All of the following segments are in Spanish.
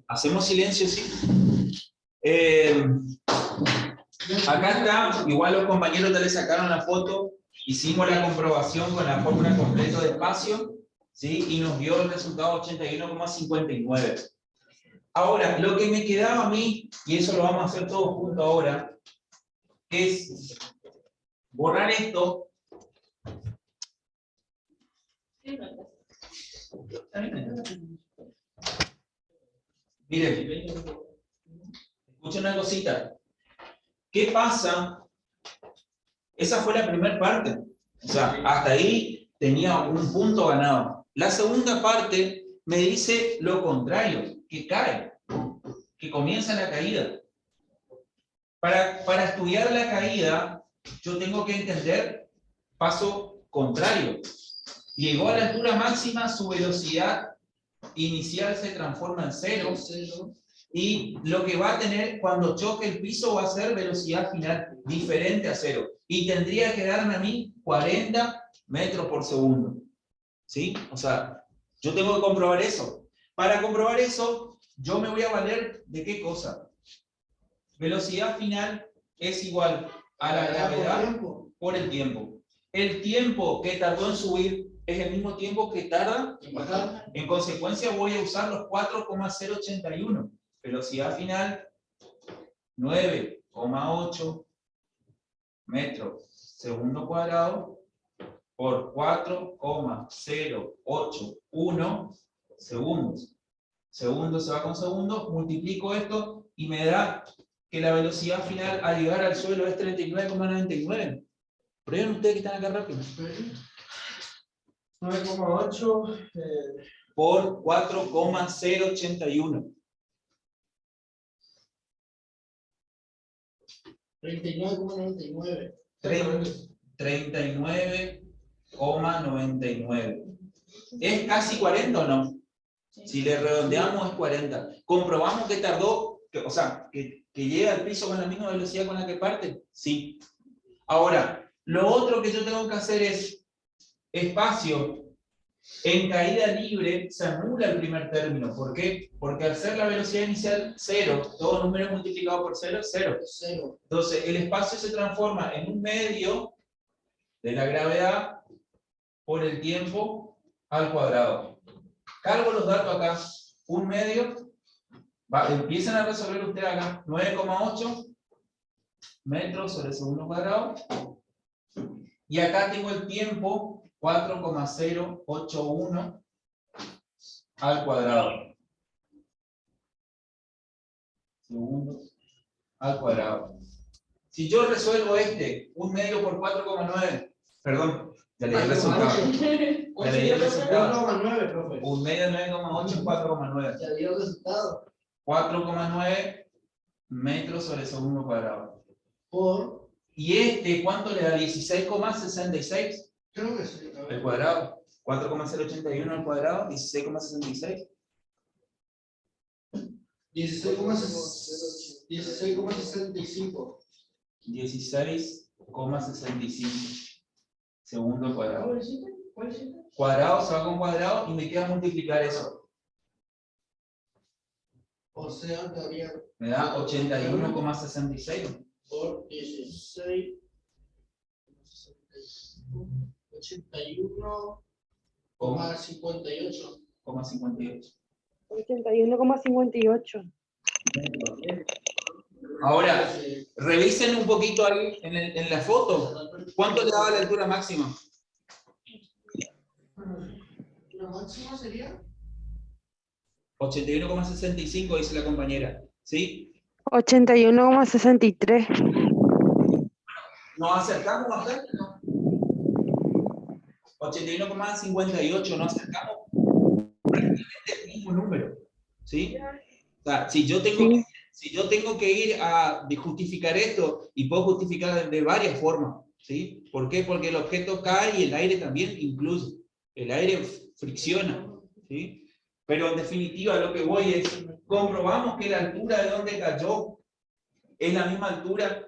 Hacemos silencio, sí. Acá está, igual los compañeros ya le sacaron la foto, hicimos la comprobación con la fórmula completa de espacio, ¿sí? Y nos dio el resultado 81,59. Ahora, lo que me quedaba a mí, y eso lo vamos a hacer todos juntos ahora, es borrar esto. Miren, escuchen una cosita. ¿Qué pasa? Esa fue la primera parte. O sea, hasta ahí tenía un punto ganado. La segunda parte me dice lo contrario, que cae, que comienza la caída. Para estudiar la caída, yo tengo que entender paso contrario. Llegó a la altura máxima, su velocidad inicial se transforma en cero. Y lo que va a tener cuando choque el piso va a ser velocidad final diferente a cero. Y tendría que darme a mí 40 metros por segundo. ¿Sí? O sea, yo tengo que comprobar eso. Para comprobar eso, yo me voy a valer ¿de qué cosa? Velocidad final es igual a la gravedad por el tiempo. El tiempo que tardó en subir es el mismo tiempo que tarda en bajar. En consecuencia voy a usar los 4,081. Velocidad final 9,8 metros segundo cuadrado por 4,081 segundos. Segundo se va con segundo, multiplico esto y me da que la velocidad final al llegar al suelo es 39,99. Prueben ustedes que están acá rápido. 9,8 por 4,081. 39,99. 39,99. ¿Es casi 40 o no? Si le redondeamos es 40. Comprobamos que tardó, o sea, que llega al piso con la misma velocidad con la que parte. Sí. Ahora, lo otro que yo tengo que hacer es espacio. En caída libre se anula el primer término. ¿Por qué? Porque al ser la velocidad inicial 0, todo número multiplicado por 0 es 0. Entonces, el espacio se transforma en un medio de la gravedad por el tiempo al cuadrado. Cargo los datos acá. Un medio, empiezan a resolver ustedes acá. 9,8 metros sobre segundo cuadrado. Y acá tengo el tiempo 4,081 al cuadrado. Segundos al cuadrado. Si yo resuelvo un medio por 4,9, perdón, ya leí el resultado. Ya leí el resultado. 4,9, profe. Un medio de 9,8 es 4,9. Ya dio el resultado. 4,9 metros sobre segundo cuadrado. Por. ¿Y cuánto le da? 16,66. Creo que sí. El cuadrado. 4,081 al cuadrado, 16,66. 16,65. 16,65. Segundo al cuadrado. ¿Cuál es? Cuadrado se va con cuadrado y me queda multiplicar eso. O sea, todavía. Me da 81,66. Por 16. 81,58. 81,58. Ahora, revisen un poquito ahí en la foto. ¿Cuánto le daba la altura máxima? ¿La máxima sería? 81,65 dice la compañera. ¿Sí? 81,63. ¿Nos acercamos bastante? ¿No? 81,58, nos acercamos prácticamente el mismo número. ¿Sí? O sea, si yo tengo que ir a justificar esto, y puedo justificar de varias formas. ¿Sí? ¿Por qué? Porque el objeto cae y el aire también incluso. El aire fricciona. ¿Sí? Pero en definitiva lo que voy es, comprobamos que la altura de donde cayó es la misma altura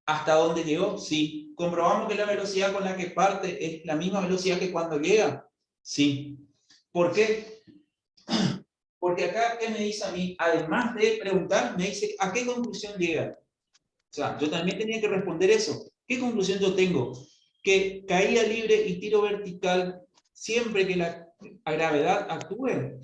hasta donde llegó. Sí. Comprobamos que la velocidad con la que parte es la misma velocidad que cuando llega. Sí. ¿Por qué? Porque acá, ¿qué me dice a mí? Además de preguntar, me dice, ¿a qué conclusión llega? O sea, yo también tenía que responder eso. ¿Qué conclusión yo tengo? Que caída libre y tiro vertical, siempre que la gravedad actúe,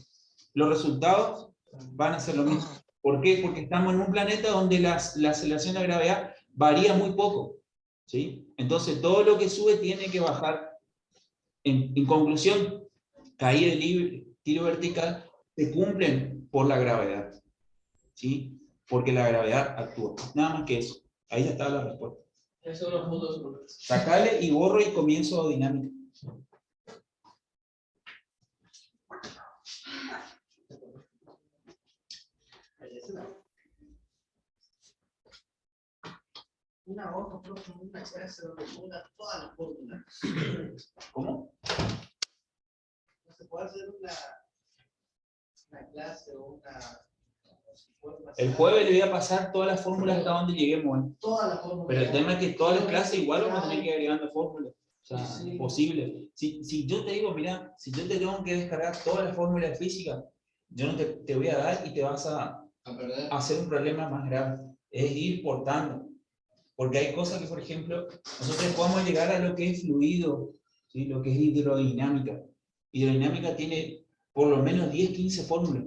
los resultados van a ser lo mismo. ¿Por qué? Porque estamos en un planeta donde la aceleración de la gravedad varía muy poco, ¿sí? Entonces, todo lo que sube tiene que bajar. En conclusión, caída libre, tiro vertical, se cumplen por la gravedad, ¿sí? Porque la gravedad actúa. Nada más que eso. Ahí ya está la respuesta. Eso lo puedo. Sacale y borro y comienzo dinámica. Una hoja, profe, una clase donde ponga todas las fórmulas. ¿Cómo? No se puede hacer una clase o una... El jueves le voy a pasar todas las fórmulas hasta donde lleguemos. Todas las fórmulas. Pero el tema es que todas las clases igual vamos a tener que ir agregando fórmulas. O sea, Sí. posible. Si yo te digo, mira, si yo te tengo que descargar todas las fórmulas de física, yo no te voy a dar y te vas a hacer un problema más grave. Es ir portando. Porque hay cosas que, por ejemplo, nosotros podemos llegar a lo que es fluido, ¿sí? Lo que es hidrodinámica. Hidrodinámica tiene por lo menos 10, 15 fórmulas.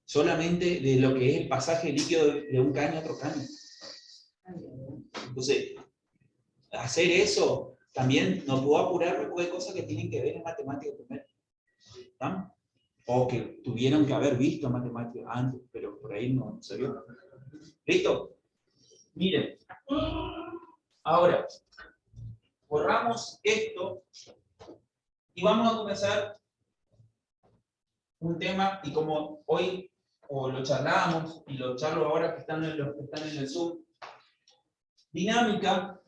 Solamente de lo que es el pasaje líquido de un caño a otro caño. Entonces, hacer eso también no puedo apurarme porque hay cosas que tienen que ver en matemáticas primero. ¿Estamos? O que tuvieron que haber visto matemáticas antes, pero por ahí no se vio. ¿Listo? Miren. Ahora, borramos esto y vamos a comenzar un tema, y como hoy o lo charlamos y lo charlo ahora que están en los que están en el Zoom, dinámica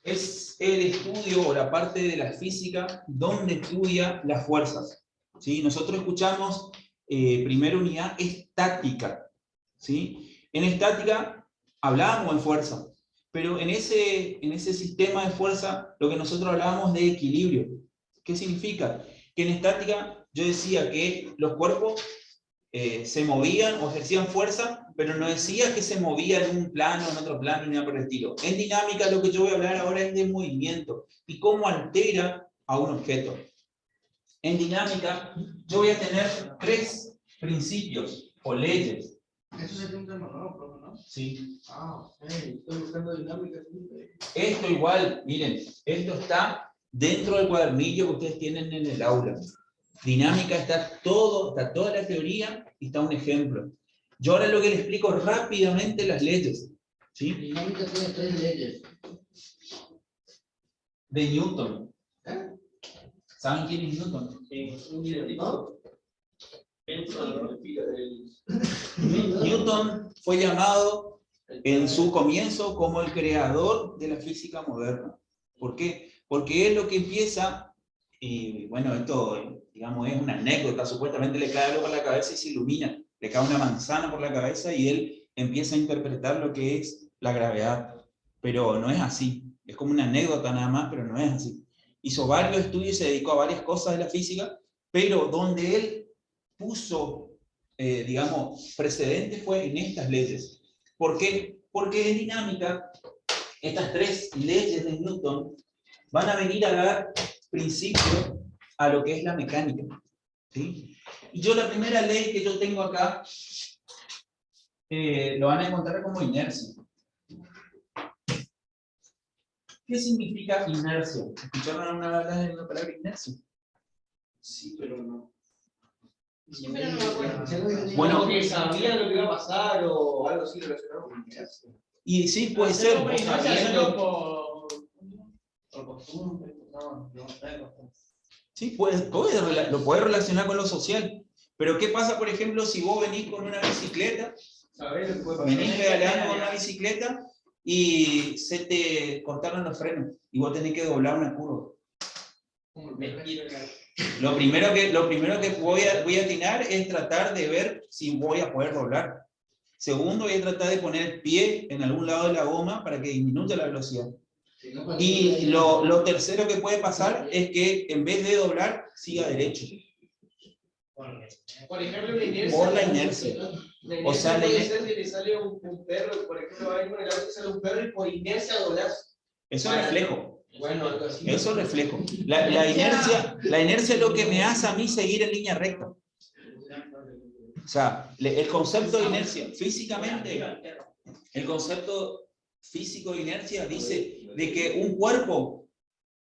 es el estudio o la parte de la física donde estudia las fuerzas, ¿sí? Nosotros escuchamos primera unidad estática, ¿sí? En estática hablábamos de fuerza, pero en ese sistema de fuerza lo que nosotros hablábamos de equilibrio. ¿Qué significa? Que en estática yo decía que los cuerpos se movían o ejercían fuerza, pero no decía que se movían en un plano, en otro plano, ni nada por el estilo. En dinámica lo que yo voy a hablar ahora es de movimiento y cómo altera a un objeto. En dinámica yo voy a tener 3 principios o leyes. Eso sería un tema nuevo, profe, ¿no? Sí. Estoy buscando dinámica. Esto igual, miren, esto está dentro del cuadernillo que ustedes tienen en el aula. Dinámica está toda la teoría y está un ejemplo. Yo ahora lo que les explico rápidamente las leyes. ¿Sí? Dinámica tiene 3 leyes. De Newton. ¿Saben quién es Newton? Newton fue llamado en su comienzo como el creador de la física moderna. ¿Por qué? Porque es lo que empieza, y bueno, esto digamos es una anécdota, supuestamente le cae algo por la cabeza y se ilumina, le cae una manzana por la cabeza y él empieza a interpretar lo que es la gravedad, pero no es así, es como una anécdota nada más, pero no es así. Hizo varios estudios y se dedicó a varias cosas de la física, pero donde él puso, digamos, precedente fue en estas leyes. ¿Por qué? Porque en dinámica, estas 3 leyes de Newton van a venir a dar principio a lo que es la mecánica. ¿Sí? Y yo la primera ley que yo tengo acá, lo van a encontrar como inercia. ¿Qué significa inercia? ¿Escucharon una palabra inercia? Sí, pero no. Sí, pero no me acuerdo. Bueno, que sabía lo que iba a pasar o algo así relacionado con inercia. Y sí, puede ser. Por costumbre, no sé. Sí, lo puedes relacionar con lo social. Pero ¿qué pasa, por ejemplo, si vos venís con una bicicleta, venís pedaleando con una bicicleta y se te cortaron los frenos y vos tenés que doblar una curva? Lo primero que voy a atinar es tratar de ver si voy a poder doblar. Segundo, voy a tratar de poner el pie en algún lado de la goma para que disminuya la velocidad. Y lo tercero que puede pasar es que en vez de doblar, siga derecho. Por ejemplo, la inercia. Por la inercia. La O sea, inercia la puede iner- ser que le sale un perro, por ejemplo, va a ir con el auto y sale un perro y por inercia doblas. Eso es reflejo. Bueno, algo así. Eso es reflejo. La inercia es lo que me hace a mí seguir en línea recta. O sea, el concepto de inercia, físicamente, el concepto físico de inercia dice de que un cuerpo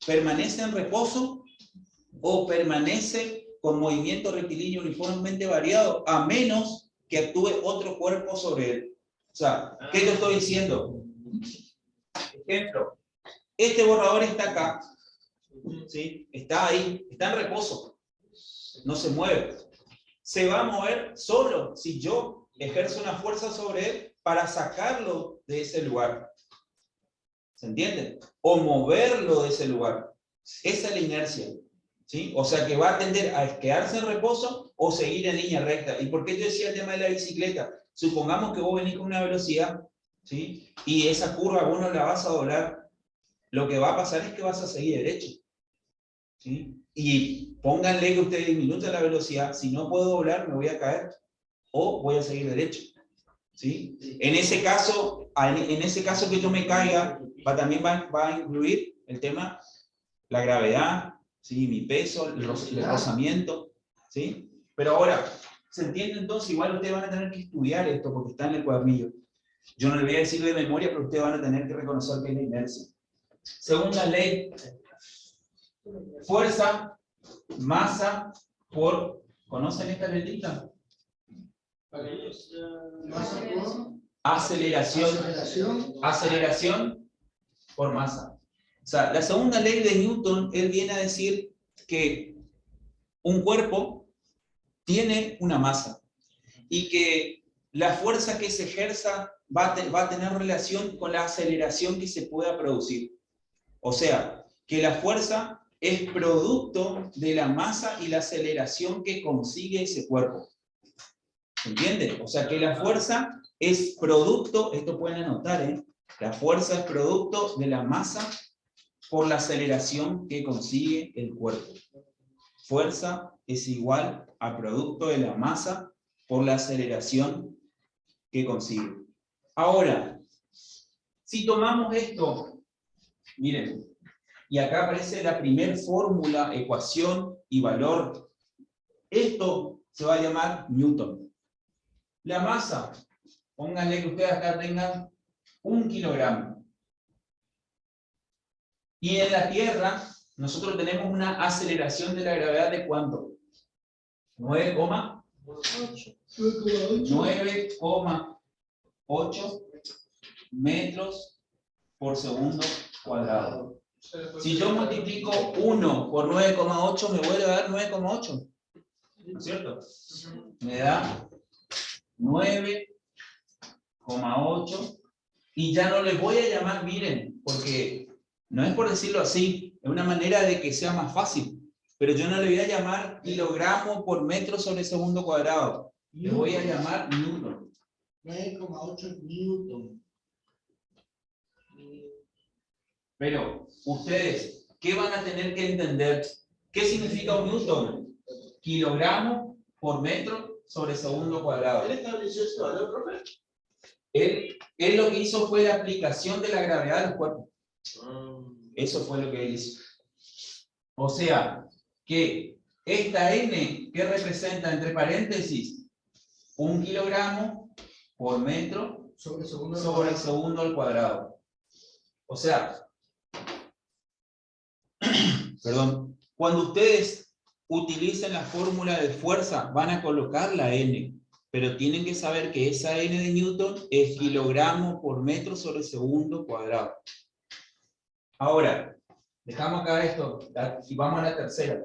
permanece en reposo o permanece con movimiento rectilíneo uniformemente variado, a menos que actúe otro cuerpo sobre él. O sea, ¿qué te estoy diciendo? Ejemplo, este borrador está acá, ¿sí? Está ahí, está en reposo, no se mueve. Se va a mover solo si yo ejerzo una fuerza sobre él para sacarlo de ese lugar. ¿Se entiende? O moverlo de ese lugar. Esa es la inercia. ¿Sí? O sea que va a tender a quedarse en reposo o seguir en línea recta. ¿Y por qué yo decía el tema de la bicicleta? Supongamos que vos venís con una velocidad, ¿sí? Y esa curva vos no la vas a doblar. Lo que va a pasar es que vas a seguir derecho. ¿Sí? Y pónganle que usted disminuya la velocidad. Si no puedo doblar, me voy a caer. O voy a seguir derecho. ¿Sí? En ese caso que yo me caiga, también va a incluir el tema, la gravedad, ¿sí? Mi peso, el rozamiento. ¿Sí? Pero ahora, ¿se entiende entonces? Igual ustedes van a tener que estudiar esto porque está en el cuadernillo. Yo no le voy a decir de memoria, pero ustedes van a tener que reconocer que es la inercia. Segunda ley. Fuerza, masa, por... ¿Conocen esta letrita? Aceleración por masa. O sea, la segunda ley de Newton, él viene a decir que un cuerpo tiene una masa y que la fuerza que se ejerza va a tener relación con la aceleración que se pueda producir. O sea, que la fuerza es producto de la masa y la aceleración que consigue ese cuerpo. ¿Se entiende? O sea, que la fuerza es producto, esto pueden anotar, ¿eh? La fuerza es producto de la masa por la aceleración que consigue el cuerpo. Fuerza es igual a producto de la masa por la aceleración que consigue. Ahora, si tomamos esto, miren, y acá aparece la primer fórmula, ecuación y valor. Esto se va a llamar Newton. La masa, pónganle que ustedes acá tengan 1 kilogramo. Y en la Tierra, nosotros tenemos una aceleración de la gravedad de ¿cuánto? 9,8 metros por segundo cuadrado. Si yo multiplico 1 por 9,8, me vuelve a dar 9,8. ¿No es cierto? Me da 9,8. Y ya no les voy a llamar, miren, porque no es por decirlo así, es una manera de que sea más fácil. Pero yo no le voy a llamar kilogramo por metro sobre segundo cuadrado. Le voy a llamar Newton. 9,8 Newton. Pero ustedes, ¿qué van a tener que entender? ¿Qué significa un Newton? Kilogramo por metro sobre segundo cuadrado. ¿Él estableció este valor, profe? Él lo que hizo fue la aplicación de la gravedad de los cuerpos. Eso fue lo que él hizo. O sea, que esta n, ¿qué representa entre paréntesis? 1 kilogramo por metro sobre segundo al cuadrado. O sea, perdón, cuando ustedes utilicen la fórmula de fuerza, van a colocar la n, pero tienen que saber que esa n de Newton es kilogramo por metro sobre segundo cuadrado. Ahora, dejamos acá esto y vamos a la tercera.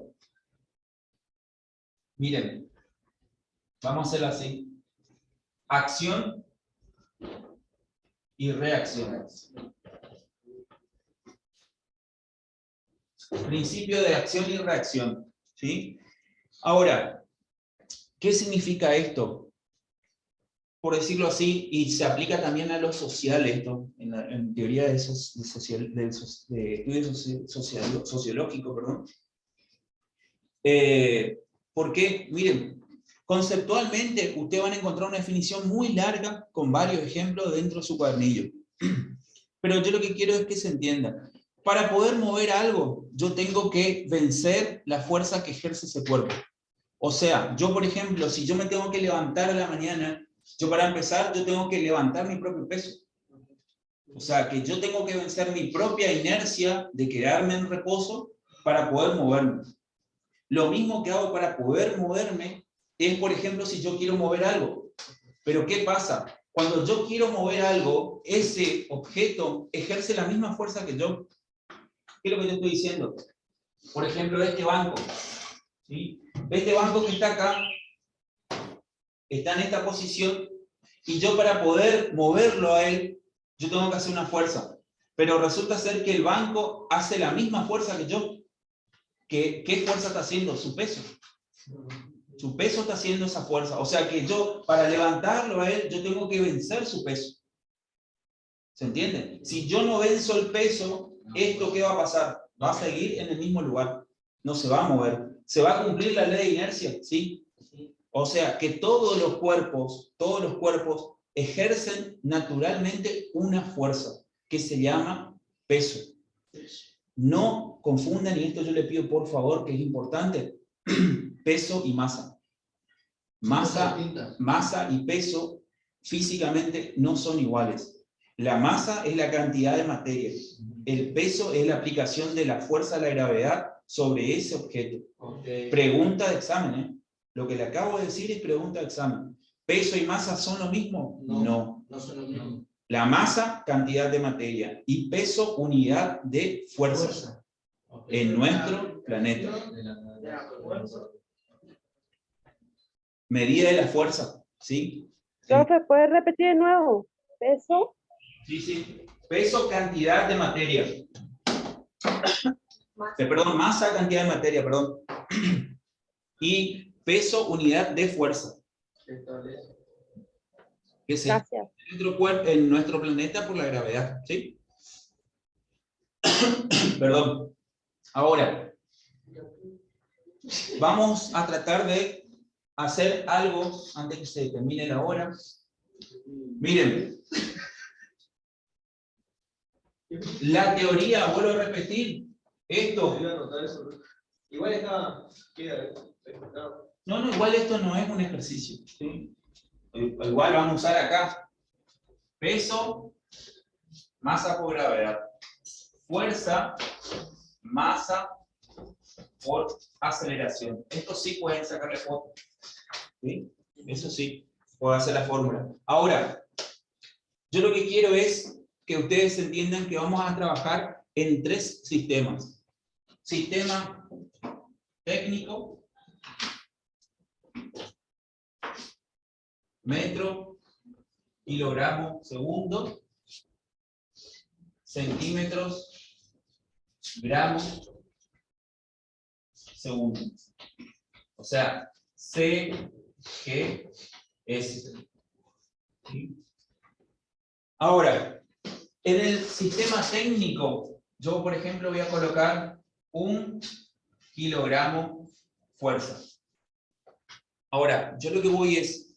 Miren, vamos a hacerlo así. Acción y reacción. Principio de acción y reacción. ¿Sí? Ahora, ¿qué significa esto? por decirlo así, y se aplica también a lo social esto, en teoría de estudios sociológicos, perdón. Porque, miren, conceptualmente ustedes van a encontrar una definición muy larga con varios ejemplos dentro de su cuadernillo. Pero yo lo que quiero es que se entienda. Para poder mover algo, yo tengo que vencer la fuerza que ejerce ese cuerpo. O sea, yo por ejemplo, si yo me tengo que levantar a la mañana, yo para empezar, yo tengo que levantar mi propio peso. O sea, que yo tengo que vencer mi propia inercia de quedarme en reposo para poder moverme. Lo mismo que hago para poder moverme es, por ejemplo, si yo quiero mover algo. Pero ¿qué pasa? Cuando yo quiero mover algo, ese objeto ejerce la misma fuerza que yo. ¿Qué es lo que yo estoy diciendo? Por ejemplo, este banco. ¿Sí? Este banco que está acá, está en esta posición, y yo para poder moverlo a él, yo tengo que hacer una fuerza. Pero resulta ser que el banco hace la misma fuerza que yo. ¿Qué fuerza está haciendo? Su peso. Su peso está haciendo esa fuerza. O sea que yo, para levantarlo a él, yo tengo que vencer su peso. ¿Se entiende? Si yo no venzo el peso, ¿esto qué va a pasar? Va a seguir en el mismo lugar. No se va a mover. ¿Se va a cumplir la ley de inercia? Sí. O sea que todos los cuerpos ejercen naturalmente una fuerza que se llama peso. No confundan, y esto yo le pido por favor, que es importante, peso y masa. Masa y peso físicamente no son iguales. La masa es la cantidad de materia. El peso es la aplicación de la fuerza de la gravedad sobre ese objeto. Okay. Pregunta de examen, ¿eh? Lo que le acabo de decir es pregunta de examen. ¿Peso y masa son lo mismo? No son lo mismo. La masa, cantidad de materia, y peso, unidad de fuerza. Okay. En nuestro planeta. Medida de la fuerza, ¿sí? Profe, ¿puedes repetir de nuevo? ¿Peso? Sí. Peso, cantidad de materia. Perdón, masa, cantidad de materia, perdón. Y peso, unidad de fuerza. Que se Gracias. en nuestro planeta por la gravedad, ¿sí? Perdón. Ahora, vamos a tratar de hacer algo antes que se termine la hora. Miren. La teoría, vuelvo a repetir, esto. Igual No, igual esto no es un ejercicio, ¿sí? Igual vamos a usar acá. Peso, masa por gravedad. Fuerza, masa por aceleración. Esto sí pueden sacarle foto. ¿Sí? Eso sí, puedo hacer la fórmula. Ahora, yo lo que quiero es que ustedes entiendan que vamos a trabajar en 3 sistemas. Sistema técnico, metro, kilogramo, segundo, centímetros, gramos, segundo. O sea, C, G, S. ¿Sí? Ahora, en el sistema técnico, yo por ejemplo voy a colocar 1 kilogramo fuerza. Ahora, yo lo que voy es,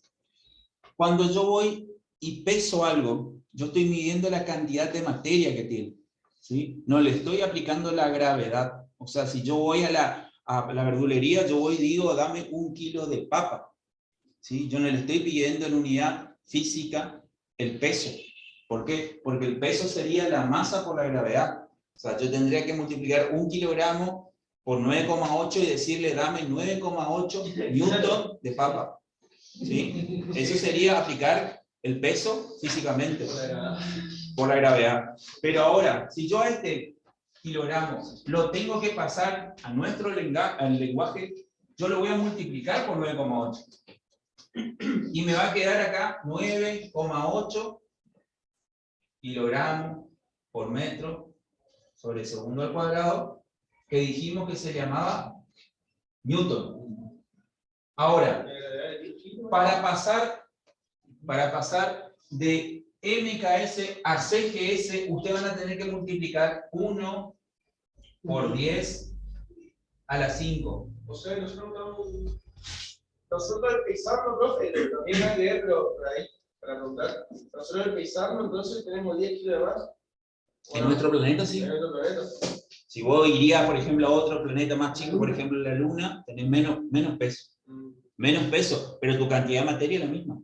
cuando yo voy y peso algo, yo estoy midiendo la cantidad de materia que tiene, ¿sí? No le estoy aplicando la gravedad. O sea, si yo voy a la verdulería, yo voy y digo, dame 1 kilo de papa, ¿sí? Yo no le estoy pidiendo en unidad física el peso. ¿Por qué? Porque el peso sería la masa por la gravedad. O sea, yo tendría que multiplicar 1 kilogramo por 9,8 y decirle, dame 9,8 newton de papa. ¿Sí? Eso sería aplicar el peso físicamente por la gravedad. Pero ahora, si yo a este kilogramo lo tengo que pasar a nuestro lenguaje, yo lo voy a multiplicar por 9,8. Y me va a quedar acá 9,8 kilogramos por metro sobre segundo al cuadrado, que dijimos que se llamaba Newton. Ahora, para pasar para pasar de MKS a CGS, ustedes van a tener que multiplicar 1 por 10 a la 5. O sea, nosotros el pizarro, profe, también va a leer, pero por ahí, para preguntar. Nosotros el pizarro, entonces tenemos 10 kilos de más. En nuestro planeta, sí. En nuestro planeta. Si vos irías, por ejemplo, a otro planeta más chico, por ejemplo, la Luna, tenés menos peso. Menos peso, pero tu cantidad de materia es la misma.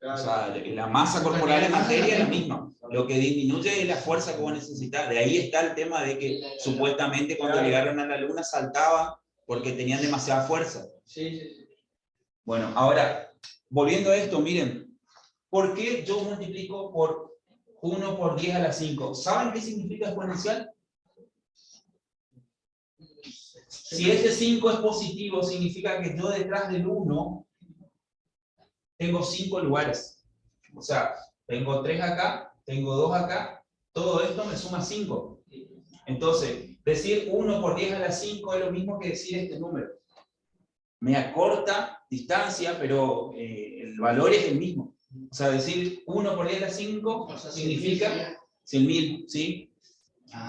O sea, la masa corporal de materia es la misma. Lo que disminuye es la fuerza que vos necesitas. De ahí está el tema de que supuestamente cuando llegaron a la Luna saltaban porque tenían demasiada fuerza. Sí. Bueno, ahora, volviendo a esto, miren, ¿por qué yo multiplico por 1 por 10 a la 5? ¿Saben qué significa exponencial? Si este 5 es positivo, significa que yo detrás del 1 tengo 5 lugares. O sea, tengo 3 acá, tengo 2 acá, todo esto me suma 5. Entonces, decir 1 por 10 a la 5 es lo mismo que decir este número. Me acorta distancia, pero el valor es el mismo. O sea, decir 1 por 10 a la 5 significa 100.000, ¿sí?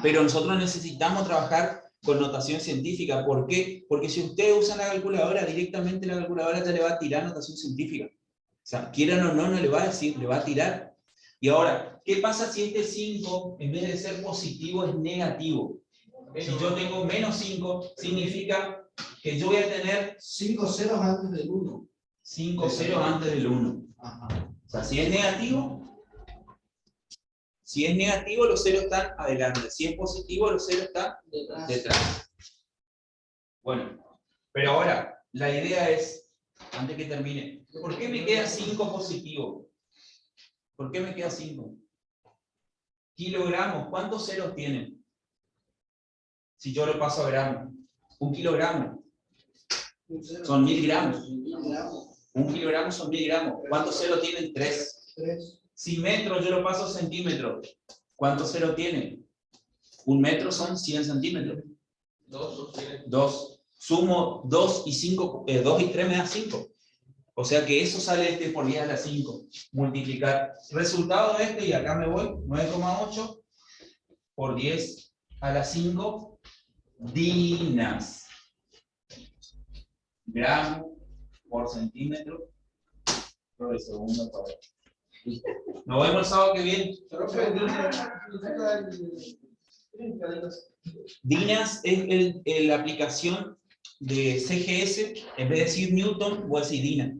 Pero nosotros necesitamos trabajar con notación científica. ¿Por qué? Porque si ustedes usan la calculadora, directamente la calculadora ya le va a tirar notación científica. O sea, quieran o no, no le va a decir, le va a tirar. Y ahora, ¿qué pasa si este 5, en vez de ser positivo, es negativo? Si yo tengo menos 5, significa que yo voy a tener 5 ceros antes del 1. 5 ceros antes del 1. Ajá. O sea, si es negativo, los ceros están adelante. Si es positivo, los ceros están detrás. Bueno, pero ahora, la idea es, antes que termine, ¿por qué me queda 5 positivo? ¿Por qué me queda 5? Kilogramos, ¿cuántos ceros tienen? Si yo lo paso a gramos. 1 kilogramo son 1000 gramos. 1 kilogramo son 1000 gramos. ¿Cuántos ceros tienen? 3. Si metro yo lo paso a centímetros, ¿cuántos ceros tiene? 1 metro son 100 centímetros. 2. Sumo 2 y 5, 2 y 3 me da 5. O sea que eso sale este por 10 a la 5. Multiplicar. Resultado de este, y acá me voy, 9,8 por 10 a la 5 dinas. Gramo por centímetro por segundo cuadrado. Nos vemos el sábado que viene. Dinas es la aplicación de CGS. En vez de decir Newton, voy a decir Dina.